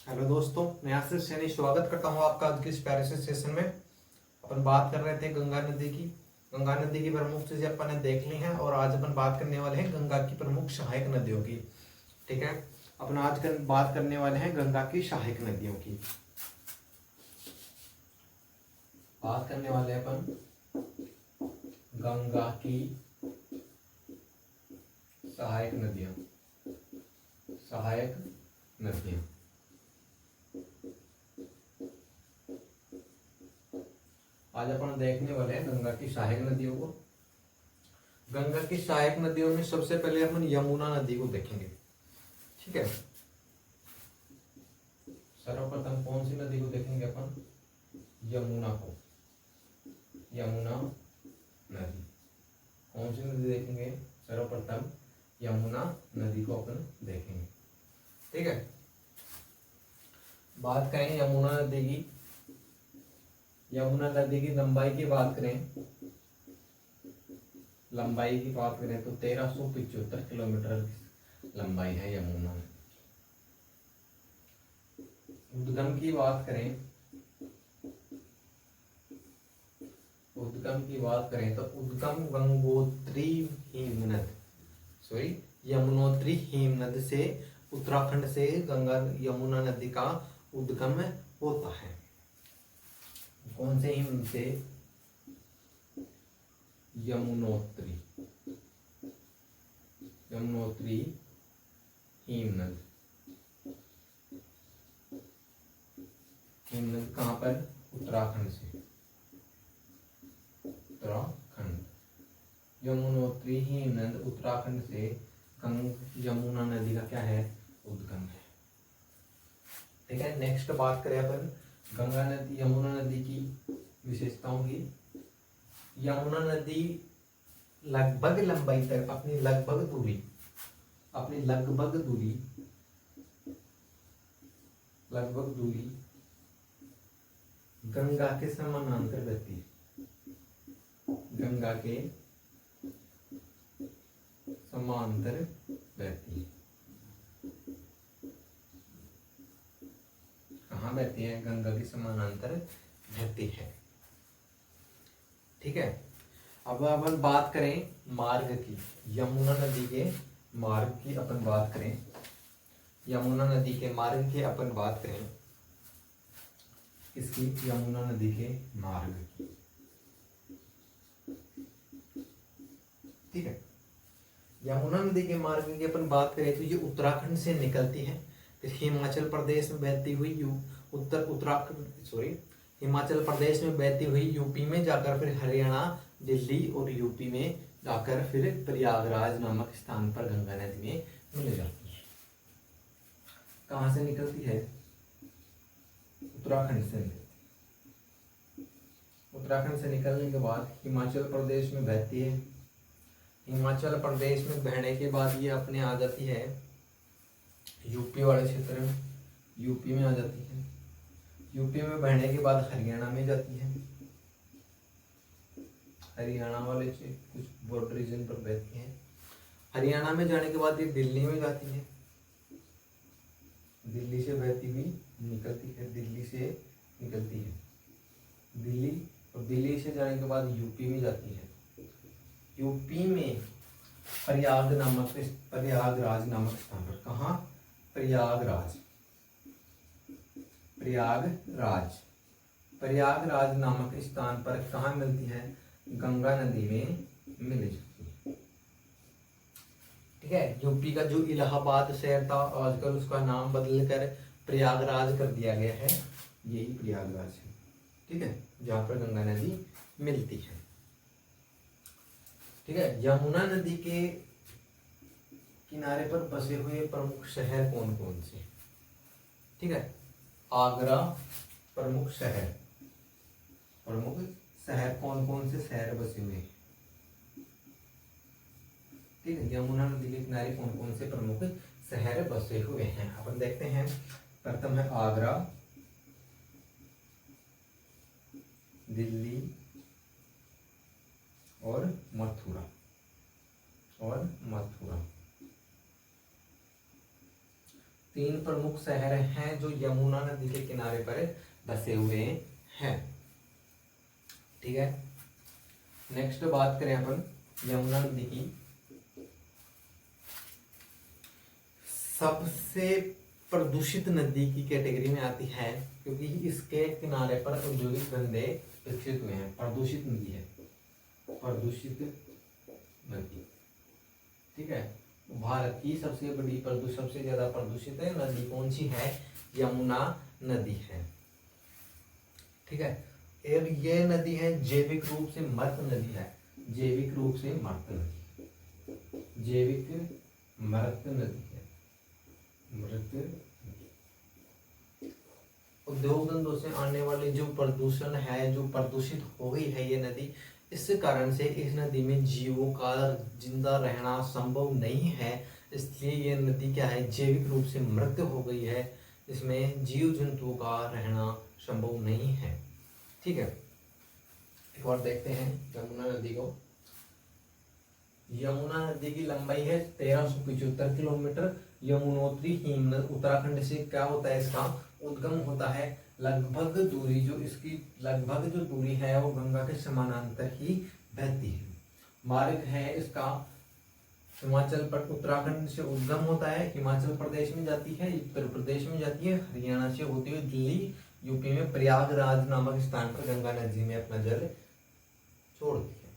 Hello दोस्तों, मैं आशीष सैनी स्वागत करता हूं आपका आज के इस प्यारे से सेशन में। अपन बात कर रहे थे गंगा नदी की। गंगा नदी की प्रमुख चीजें अपन ने देख ली हैं और आज अपन बात करने वाले हैं गंगा की प्रमुख सहायक नदियों की। ठीक है, अपन बात करने वाले हैं गंगा की सहायक नदियों की। बात करने वाले हैं अपन गंगा की सहायक नदियां। सहायक नदियां आज अपन देखने वाले हैं गंगा की सहायक नदियों को। गंगा की सहायक नदियों में सबसे पहले अपन यमुना नदी को देखेंगे। ठीक है, सर्वप्रथम कौन सी नदी को देखेंगे अपन? यमुना को। यमुना नदी। कौन सी नदी देखेंगे? सर्वप्रथम यमुना नदी को अपन देखेंगे। ठीक है, बात करें यमुना नदी की। यमुना नदी की लंबाई की बात करें, तो 1375 किलोमीटर लंबाई है यमुना नदी। उद्गम की बात करें, तो उद्गम गंगोत्री हिमनद यमुनोत्री हिमनद से उत्तराखंड से गंगा यमुना नदी का उद्गम होता है। कौन से हिमनद से? यमुनोत्री हिमनद। हिमनद कहाँ पर? उत्तराखंड से। उत्तराखंड यमुनोत्री हिमनद उत्तराखंड से यमुना नदी का क्या है? उद्गम है। ठीक है, नेक्स्ट बात करें अपन यमुना नदी की विशेषताओं की। यमुना नदी लगभग लंबाई तक अपनी लगभग दूरी गंगा के समानांतर बहती है। गंगा के समांतर बहती है। कहाँ बहती है? गंगा के समानांतर बहती है। ठीक है, अब अपन बात करें मार्ग की। यमुना नदी के मार्ग की अपन बात करें। यमुना नदी के मार्ग की अपन बात करें। इसकी यमुना नदी के मार्ग की। ठीक है, यमुना नदी के मार्ग की अपन बात करें तो ये उत्तराखंड से निकलती है, फिर हिमाचल प्रदेश में बहती हुई हिमाचल प्रदेश में बहती हुई यूपी में जाकर फिर हरियाणा, दिल्ली और यूपी में जाकर फिर प्रयागराज नामक स्थान पर गंगा नदी में मिल जाती है। कहाँ से निकलती है? उत्तराखंड से निकलती। उत्तराखंड से निकलने के बाद हिमाचल प्रदेश में बहती है। हिमाचल प्रदेश में बहने के बाद ये अपने आ जाती है यूपी वाले क्षेत्र में। यूपी में आ जाती है। यूपी में बहने के बाद हरियाणा में जाती है। हरियाणा वाले कुछ बॉर्डर रीजन पर बहती है। हरियाणा में जाने के बाद ये दिल्ली में जाती है। दिल्ली से बहती हुई निकलती है। दिल्ली, और दिल्ली से जाने के बाद यूपी में जाती है। यूपी में प्रयागराज नामक स्थान पर। कहाँ? प्रयागराज नामक स्थान पर कहाँ मिलती है? गंगा नदी में मिल जाती है। ठीक है, यूपी का जो इलाहाबाद शहर था आजकल उसका नाम बदलकर प्रयागराज कर दिया गया है। यही प्रयागराज है। ठीक है, जहाँ पर गंगा नदी मिलती है। ठीक है, यमुना नदी के किनारे पर बसे हुए प्रमुख शहर कौन कौन से? ठीक है, आगरा प्रमुख शहर कौन कौन से शहर बसे हुए हैं? ठीक है, यमुना नदी के किनारे कौन कौन से प्रमुख शहर बसे हुए हैं अपन देखते हैं। प्रथम है आगरा, दिल्ली और मथुरा। 3 प्रमुख शहर हैं जो यमुना नदी के किनारे पर बसे हुए हैं। ठीक है, नेक्स्ट बात करें अपन यमुना नदी की। सबसे प्रदूषित नदी की कैटेगरी में आती है क्योंकि इसके किनारे पर औद्योगिक धंधे विकसित हुए हैं। प्रदूषित नदी है, प्रदूषित नदी। ठीक है, भारत की सबसे ज्यादा प्रदूषित नदी कौन सी है? यमुना नदी है। ठीक है, और ये नदी है जैविक रूप से मृत नदी है। जैविक रूप से मृत नदी, जैविक मृत नदी है, मृत। उद्योग धंधों से आने वाले जो प्रदूषण है, जो प्रदूषित हो गई है ये नदी, इस कारण से इस नदी में जीवों का जिंदा रहना संभव नहीं है। इसलिए ये नदी क्या है? जैविक रूप से मृत हो गई है। इसमें जीव जंतुओं का रहना संभव नहीं है। ठीक है, एक बार देखते हैं यमुना नदी को। यमुना नदी की लंबाई है 1375 किलोमीटर। यमुनोत्री हिमनद उत्तराखंड से क्या होता है? इसका उद्गम होता है। लगभग दूरी जो इसकी लगभग जो दूरी है वो गंगा के समानांतर ही बहती है। मार्ग है इसका हिमाचल पर, उत्तराखंड से उद्गम होता है, हिमाचल प्रदेश में जाती है, उत्तर प्रदेश में जाती है, हरियाणा से होती हुई दिल्ली, यूपी में प्रयागराज नामक स्थान पर गंगा नदी में अपना जल छोड़ती है।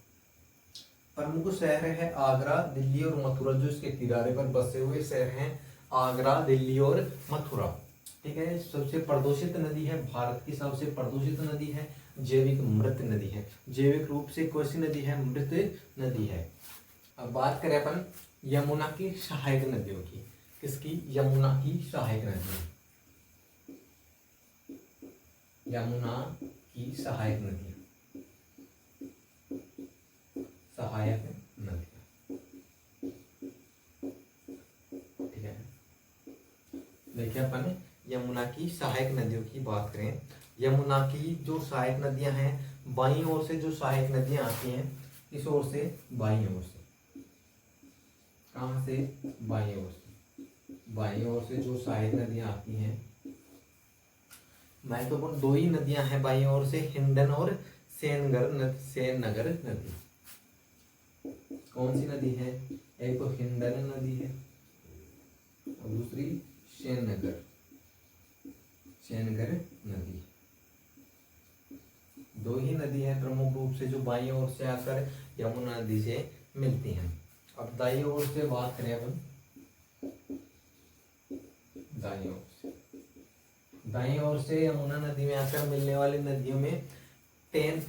प्रमुख शहर है आगरा, दिल्ली और मथुरा। जो इसके किनारे पर बसे हुए शहर हैं आगरा, दिल्ली और मथुरा। ठीक है, सबसे प्रदूषित नदी है, भारत की सबसे प्रदूषित नदी है, जैविक मृत नदी है। जैविक रूप से कौन सी नदी है? मृत नदी है। अब बात करें अपन यमुना की सहायक नदियों की। किसकी? यमुना की सहायक नदियों, यमुना की सहायक नदियां, सहायक नदियां। ठीक है, देखिए अपन यमुना की सहायक नदियों की बात करें। यमुना की जो सहायक नदियां हैं, बाईं ओर से जो सहायक नदियां आती हैं, इस ओर से बाईं ओर से, कहां से? बाईं ओर से। बाईं ओर से जो सहायक नदियां आती हैं, महत्वपूर्ण 2 ही नदियां हैं बाईं ओर से, हिंडन और सेननगर नदी। कौन सी नदी है? एक तो हिंडन नदी है और दूसरी सेननगर नदी। 2 ही नदी है प्रमुख रूप से जो बाईं ओर से आकर यमुना नदी से मिलती हैं। अब दाईं ओर से बात करें अपन, दाईं ओर से, दाईं ओर से यमुना नदी में आकर मिलने वाली नदियों में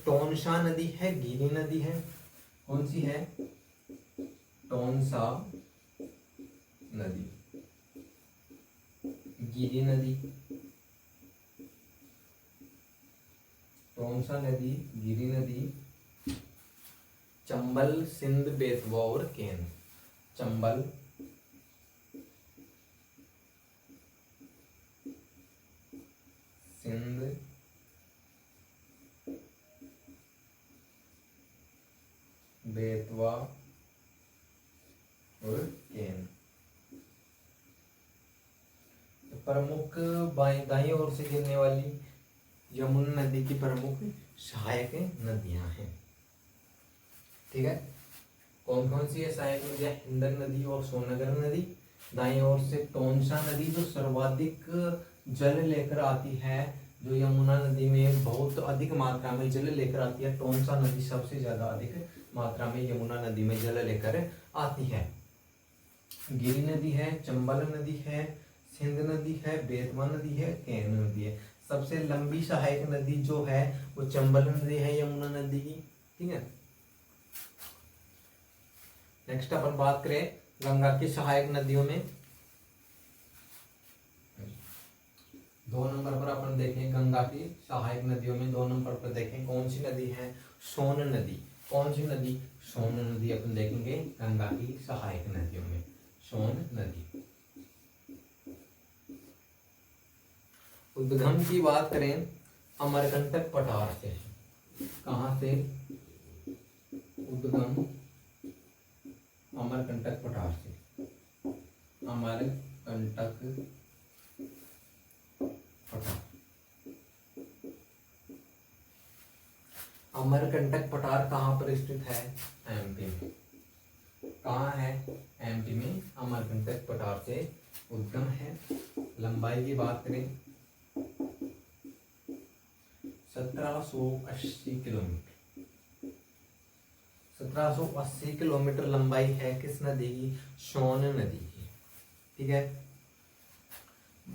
टोनसा नदी है, गिरी नदी है। कौन सी है? टोनसा नदी, गिरी नदी, टोनसा नदी, गिरी नदी, चंबल, सिंध, बेतवा और केन। चंबल, सिंध, बेतवा और केन। प्रमुख दाईं ओर से गिरने वाली यमुना नदी की प्रमुख सहायक नदियां हैं। ठीक है, कौन कौन सी है सहायक नदियां? हिंडन नदी और सोननगर नदी। दाईं ओर से टोनसा नदी जो सर्वाधिक जल लेकर आती है, जो यमुना नदी में बहुत अधिक मात्रा में जल लेकर आती है। टोनसा नदी सबसे ज्यादा अधिक मात्रा में यमुना नदी में जल लेकर आती है। गिरी नदी है, चंबल नदी है, सिंध नदी है, बेतवा नदी है, केन नदी है। सबसे लंबी सहायक नदी जो है वो चंबल नदी है यमुना नदी की। ठीक है, नेक्स्ट अपन बात करें गंगा की सहायक नदियों में। 2 नंबर पर अपन देखें गंगा की सहायक नदियों में, 2 नंबर पर देखें कौन सी नदी है? सोन नदी। कौन सी नदी? सोन नदी अपन देखेंगे गंगा की सहायक नदियों में, सोन नदी। उद्गम की बात करें अमरकंटक पठार से। कहां से उद्गम? अमरकंटक पठार से, अमरकंटक अमरकंटक पठार कहाँ पर स्थित है? एमपी में। कहाँ है? एमपी में अमरकंटक पठार से उद्गम है। लंबाई की बात करें 1780 किलोमीटर। 1780 किलोमीटर लंबाई है किस नदी की? सोन नदी की। ठीक है।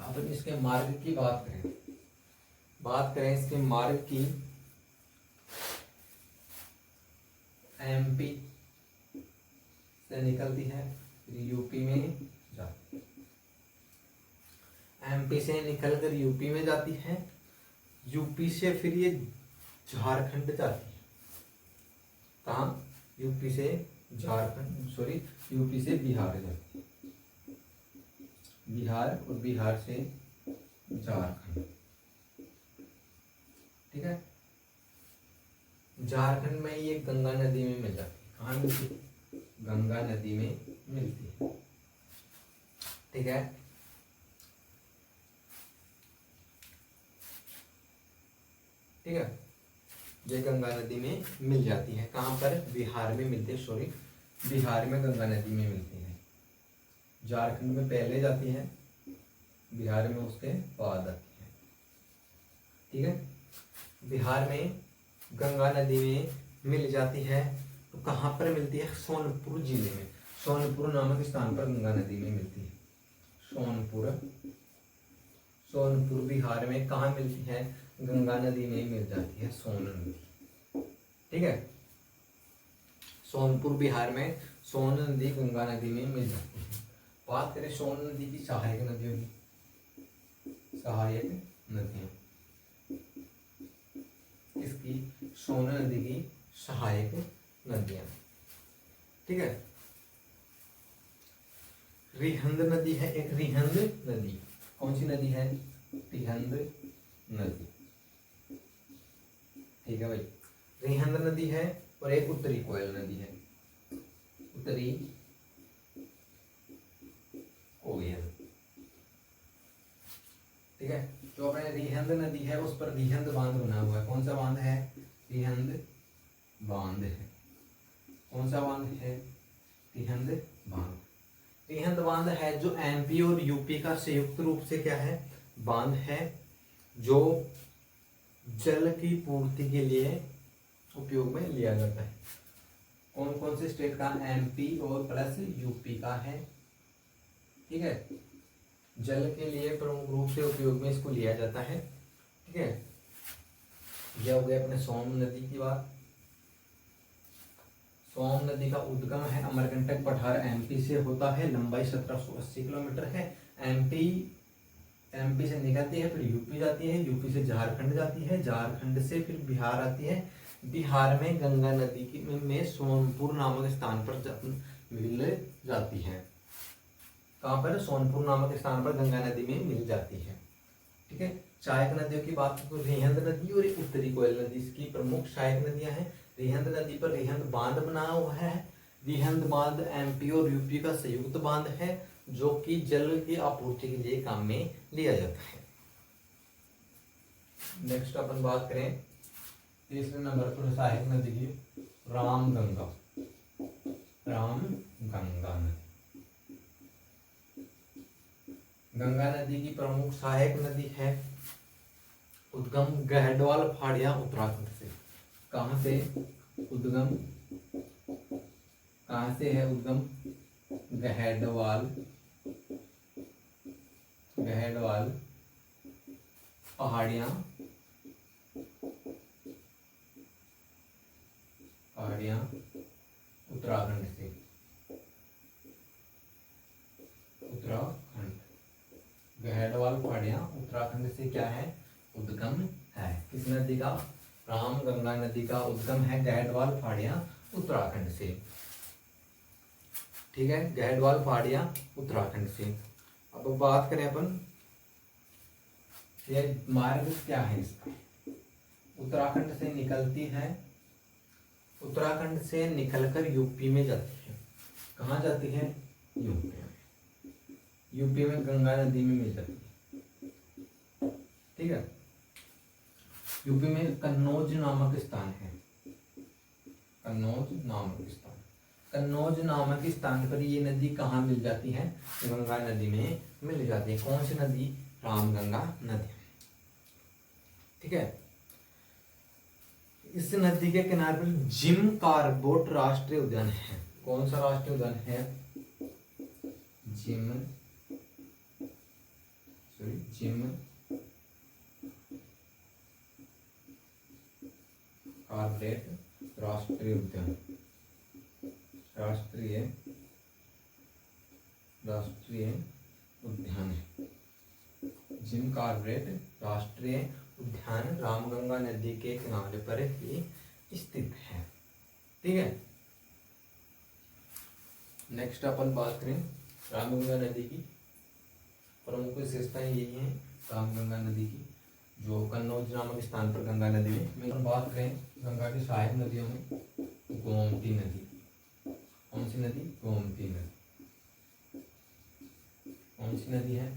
अब इसके मार्ग की बात करें इसके मार्ग की। एमपी से निकलती है, फिर यूपी में जाती है। एमपी से निकलकर यूपी में जाती है, यूपी से फिर ये झारखंड जाती है। कहाँ? यूपी से यूपी से बिहार जाती है, बिहार, और बिहार से झारखंड। ठीक है। झारखंड में ये गंगा नदी में मिल जाती है। कहाँ मिलती है? गंगा नदी में मिलती है। ठीक है। ठीक है, ये गंगा नदी में मिल जाती है। कहाँ पर? बिहार में मिलती है, बिहार में गंगा नदी में मिलती है। झारखंड में पहले जाती है, बिहार में उसके बाद आती है। ठीक है। बिहार में गंगा नदी में मिल जाती है तो कहाँ पर मिलती है? सोनपुर जिले में, सोनपुर नामक स्थान पर गंगा नदी में मिलती है। सोनपुर बिहार में कहाँ मिलती है? गंगा नदी में मिल जाती है, सोन नदी। ठीक है। सोनपुर बिहार में सोन नदी गंगा नदी में मिल जाती है। बात करें सोन नदी की सहायक नदियों की। सहायक नदियां इसकी सोन नदी की सहायक नदियां। ठीक है। रिहंद नदी है एक, रिहंद नदी। कौन सी नदी है? रिहंद नदी। ठीक है भाई, रिहंद नदी है, और एक उत्तरी कोयल नदी है, उत्तरी कोयल। ठीक है। जो अपने रिहंद नदी है उस पर रिहंद बांध बना हुआ है। कौन सा बांध है? रिहंद बांध है। कौन सा बांध है? रिहंद बांध। रिहंद बांध है जो एमपी और यूपी का संयुक्त रूप से क्या है? बांध है, जो जल की पूर्ति के लिए उपयोग में लिया जाता है। कौन कौन से स्टेट का? एमपी और प्लस यूपी का है। ठीक है। जल के लिए प्रमुख रूप से उपयोग में इसको लिया जाता है। ठीक है। यह हो गया अपने सोन नदी की बात। सोन नदी का उद्गम है अमरकंटक पठार, एमपी से होता है, लंबाई 1780 किलोमीटर है। एमपी से निकलती है, फिर यूपी जाती है, यूपी से झारखंड जाती है, झारखंड से फिर बिहार आती है, बिहार में गंगा नदी की में सोनपुर नामक स्थान पर मिल जाती है। कहाँ पर? सोनपुर नामक स्थान पर गंगा नदी में मिल जाती है। ठीक है। सहायक नदियों की बात तो रिहंद नदी और उत्तरी कोयल नदी इसकी प्रमुख सहायक नदियां हैं। रिहंद नदी पर रिहंद बांध बना हुआ है। रिहंद बांध एमपी और यूपी का संयुक्त बांध है, जो कि जल की आपूर्ति के लिए काम में लिया जाता है। नेक्स्ट अपन बात करें तीसरे नंबर पर सहायक नदी की, रामगंगा। रामगंगा नदी, गंगा नदी की प्रमुख सहायक नदी है। उद्गम गहडवाल फाड़िया उत्तराखंड से। कहाँ से उद्गम? कहाँ से है उद्गम? गहडवाल पहाड़ियाँ उत्तराखंड से। गहडवाल पहाड़ियाँ उत्तराखंड से क्या है? उद्गम है। किस नदी का? रामगंगा नदी का उद्गम है गहडवाल पहाड़ियाँ उत्तराखंड से। ठीक है। गहडवाल पहाड़ियाँ उत्तराखंड से। अब बात करें अपन, ये मार्ग क्या है इसका? उत्तराखंड से निकलती है, उत्तराखंड से निकलकर यूपी में जाती है। कहाँ जाती है? यूपी में। यूपी में गंगा नदी में मिल जाती है। ठीक है। यूपी में कन्नौज नामक स्थान है। कन्नौज नामक स्थान। कन्नौज नामक स्थान पर ये नदी कहाँ मिल जाती है? गंगा नदी में मिल जाती है। कौन सी नदी? रामगंगा नदी। ठीक है। इस नदी के किनारे पर जिम कार्बेट राष्ट्रीय उद्यान है। कौन सा राष्ट्रीय उद्यान है? जिम कार्बेट राष्ट्रीय उद्यान। राष्ट्रीय उद्यान है। जिम कार्बेट राष्ट्रीय उद्यान रामगंगा नदी के किनारे पर ही स्थित है। ठीक है। नेक्स्ट अपन बात करें रामगंगा नदी की प्रमुख विशेषताएं यही हैं रामगंगा नदी की, जो कन्नौज नामक स्थान पर गंगा नदी में। हम बात करें गंगा की सहायक नदियों में गोमती नदी। कौन सी नदी? गोमती नदी। कौन सी नदी है?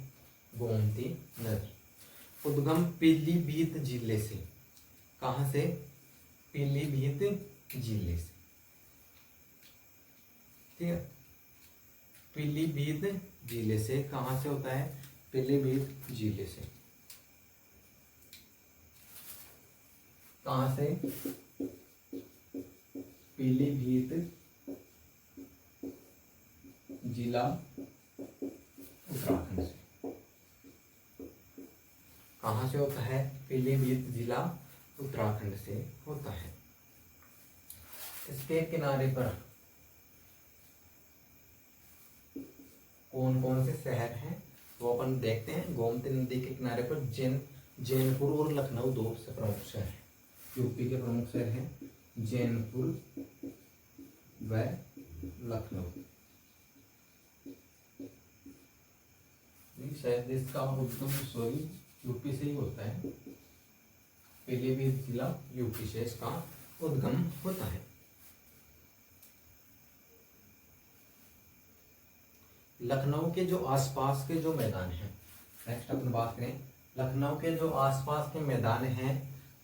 गोमती नदी। उद्गम पीलीभीत जिले से। कहाँ से? पीलीभीत जिले से। ठीक है। पीलीभीत जिले से। कहाँ से होता है? पीलीभीत जिले से। कहाँ से? पीलीभीत जिला उत्तराखंड से। कहाँ से होता है? पीलीभीत जिला उत्तराखंड से होता है। इसके किनारे पर कौन कौन से शहर हैं वो अपन देखते हैं। गोमती नदी के किनारे पर जैनपुर और लखनऊ दो से प्रमुख शहर हैं। यूपी के प्रमुख शहर हैं जैनपुर व लखनऊ। शायद इसका उद्गम यूपी से ही होता है। पीलीभीत जिला यूपी से इसका उद्गम होता है। लखनऊ के जो आसपास के जो मैदान हैं, नेक्स्ट अपन बात करें लखनऊ के जो आसपास के मैदान हैं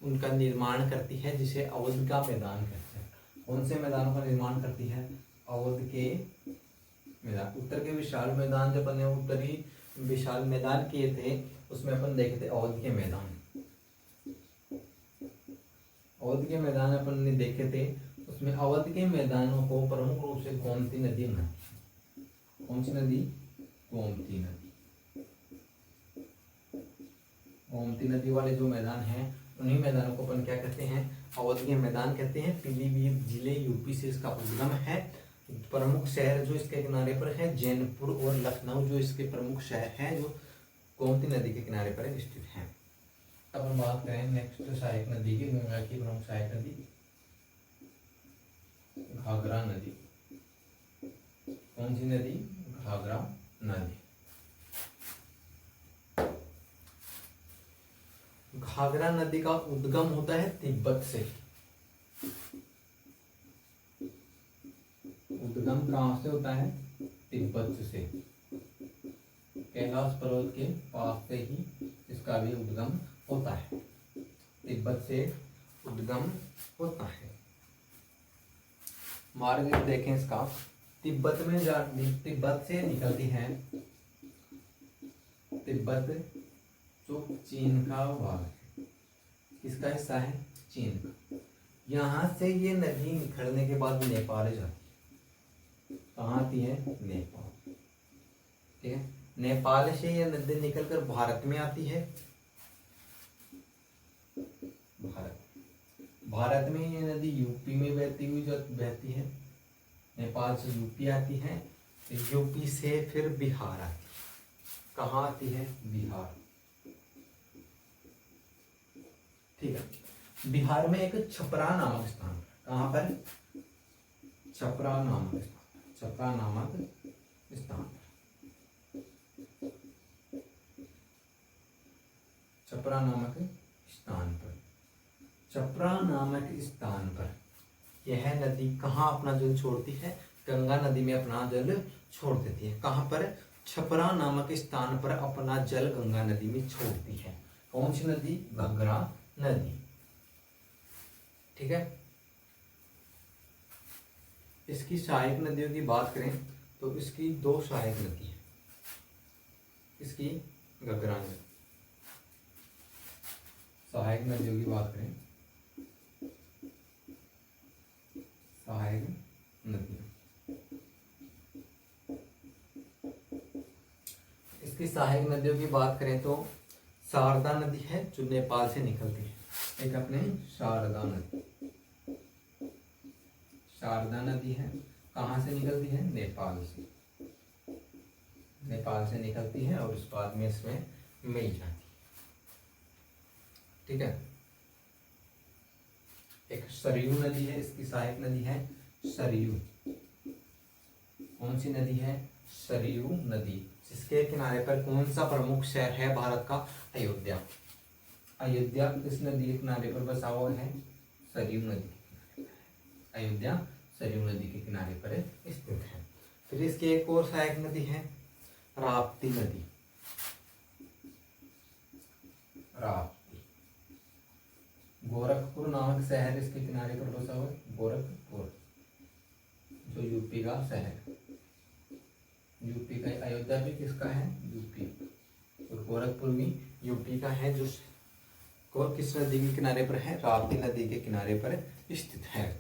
उनका निर्माण करती है, जिसे अवध का मैदान कहते हैं। कौन से मैदानों का निर्माण करती है? अवध के मैदान। उत्तर के विशाल मैदान जब अपने उत्तरी विशाल मैदान किए थे उसमें अपन देखे थे अवध के मैदान। अवध के मैदान अपन ने देखे थे, उसमें अवध के मैदानों को प्रमुख रूप से गोमती नदी बनाती है। कौन सी नदी? गोमती नदी। गोमती नदी वाले जो मैदान हैं उन्हीं मैदानों को अपन क्या कहते हैं? अवध के मैदान कहते हैं। पीलीभीत जिले यूपी से इसका उद्गम है। प्रमुख शहर जो इसके किनारे पर है जैनपुर और लखनऊ जो इसके प्रमुख शहर हैं जो गोमती नदी के किनारे पर स्थित हैं। अब हम बात करें नेक्स्ट सहायक नदी की। गंगा की प्रमुख सहायक नदी घाघरा नदी। कौन सी नदी? घाघरा नदी। घाघरा नदी का उद्गम होता है तिब्बत से। उद्गम कहाँ से होता है? तिब्बत से। कैलाश पर्वत के पास से ही इसका भी उद्गम होता है। तिब्बत से उद्गम होता है। मार्ग देखें इसका। तिब्बत से निकलती है। तिब्बत जो चीन का भाग है, किसका हिस्सा है? चीन का। यहाँ से ये नदी निकलने के बाद नेपाल जाती है। कहाँ आती है? नेपाल। ठीक है। नेपाल से ये नदी निकलकर भारत में आती है। भारत में ये नदी यूपी में बहती है। नेपाल से यूपी आती है। यूपी से फिर बिहार आती है। कहाँ आती है? बिहार। ठीक है। बिहार में एक छपरा नामक स्थान। कहाँ पर? छपरा नामक स्थान। छपरा नामक स्थान। छपरा नामक स्थान पर। छपरा नामक स्थान पर यह नदी कहाँ अपना जल छोड़ती है? गंगा नदी में अपना जल छोड़ देती है। कहाँ पर? छपरा नामक स्थान पर अपना जल गंगा नदी में छोड़ती है। कौन सी नदी? घाघरा नदी। ठीक है। इसकी सहायक नदियों की बात करें तो इसकी दो सहायक नदी है। इसकी घग्गरा नदी, सहायक नदियों की बात करें, सहायक नदियां, इसकी सहायक नदियों की बात करें तो शारदा नदी है जो नेपाल से निकलती है। एक अपने शारदा नदी, शारदा नदी है, कहाँ से निकलती है? नेपाल से, नेपाल से निकलती है और उस बाद में इसमें मिल जाती है। ठीक है। एक सरयू नदी है, इसकी सहायक नदी है सरयू। कौन सी नदी है? सरयू नदी, जिसके किनारे पर कौन सा प्रमुख शहर है भारत का? अयोध्या। अयोध्या किस नदी के किनारे पर बसा हुआ है? सरयू नदी। अयोध्या सरयू नदी के किनारे पर स्थित है। फिर इसकी एक और सहायक नदी है राप्ती नदी। राप्ती, गोरखपुर नामक शहर इसके किनारे पर बसा हुआ है। गोरखपुर जो यूपी का शहर, यूपी का, अयोध्या भी किसका है? यूपी, और गोरखपुर भी यूपी का है, जो और किस नदी के किनारे पर है? राप्ती नदी के किनारे पर स्थित है।